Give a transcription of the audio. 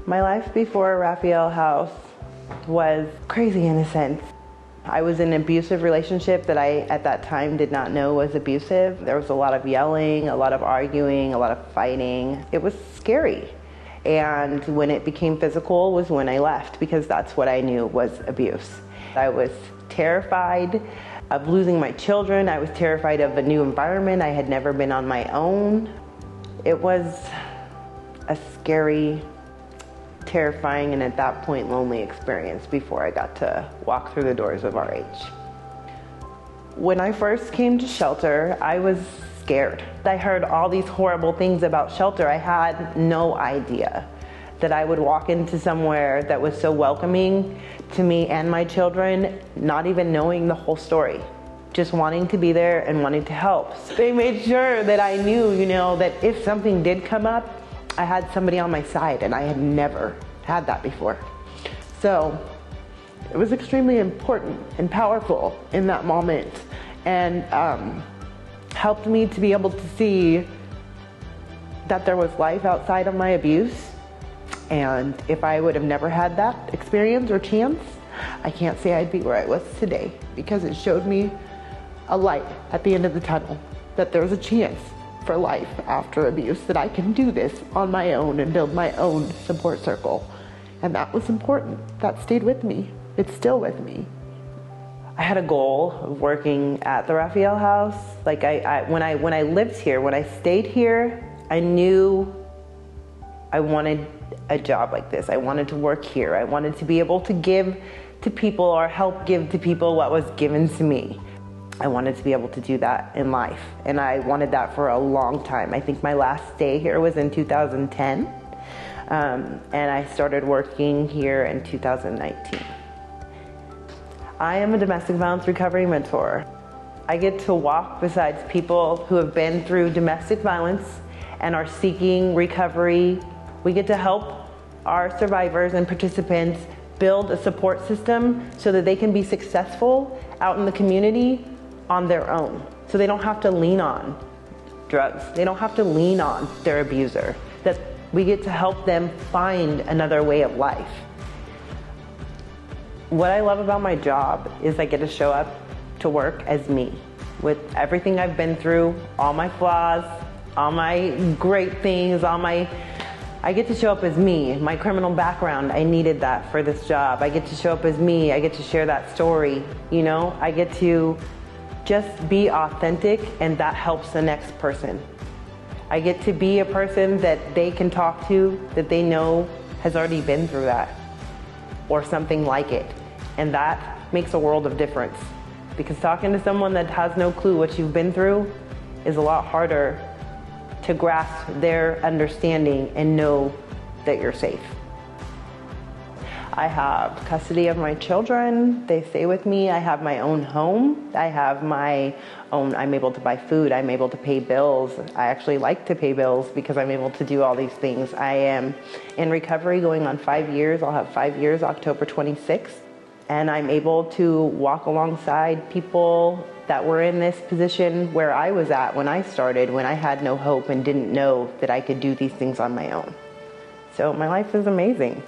My life before Raphael House was crazy in a sense. I was in an abusive relationship that I, at that time, did not know was abusive. There was a lot of yelling, a lot of arguing, a lot of fighting. It was scary. And when it became physical was when I left, because that's what I knew was abuse. I was terrified of losing my children. I was terrified of a new environment. I had never been on my own. It was a scary, terrifying, and at that point lonely experience before I got to walk through the doors of RH. When I first came to shelter, I was scared. I heard all these horrible things about shelter. I had no idea that I would walk into somewhere that was so welcoming to me and my children, not even knowing the whole story, just wanting to be there and wanting to help. They made sure that I knew, that if something did come up, I had somebody on my side, and I had never had that before. So it was extremely important and powerful in that moment, and helped me to be able to see that there was life outside of my abuse. And if I would have never had that experience or chance, I can't say I'd be where I was today, because it showed me a light at the end of the tunnel, that there was a chance for life after abuse, that I can do this on my own and build my own support circle. And that was important. That stayed with me. It's still with me. I had a goal of working at the Raphael House. Like when I lived here, when I stayed here, I knew I wanted a job like this. I wanted to work here. I wanted to be able to give to people, or help give to people what was given to me. I wanted to be able to do that in life, and I wanted that for a long time. I think my last day here was in 2010, and I started working here in 2019. I am a domestic violence recovery mentor. I get to walk beside people who have been through domestic violence and are seeking recovery. We get to help our survivors and participants build a support system so that they can be successful out in the community on their own. So they don't have to lean on drugs. They don't have to lean on their abuser. That we get to help them find another way of life. What I love about my job is I get to show up to work as me, with everything I've been through, all my flaws, all my great things, I get to show up as me. My criminal background, I needed that for this job. I get to show up as me. I get to share that story, I get to just be authentic, and that helps the next person. I get to be a person that they can talk to, that they know has already been through that, or something like it. And that makes a world of difference, because talking to someone that has no clue what you've been through is a lot harder to grasp their understanding and know that you're safe. I have custody of my children. They stay with me. I have my own home. I have my own, I'm able to buy food. I'm able to pay bills. I actually like to pay bills because I'm able to do all these things. I am in recovery going on 5 years. I'll have 5 years October 26th. And I'm able to walk alongside people that were in this position where I was at when I started, when I had no hope and didn't know that I could do these things on my own. So my life is amazing.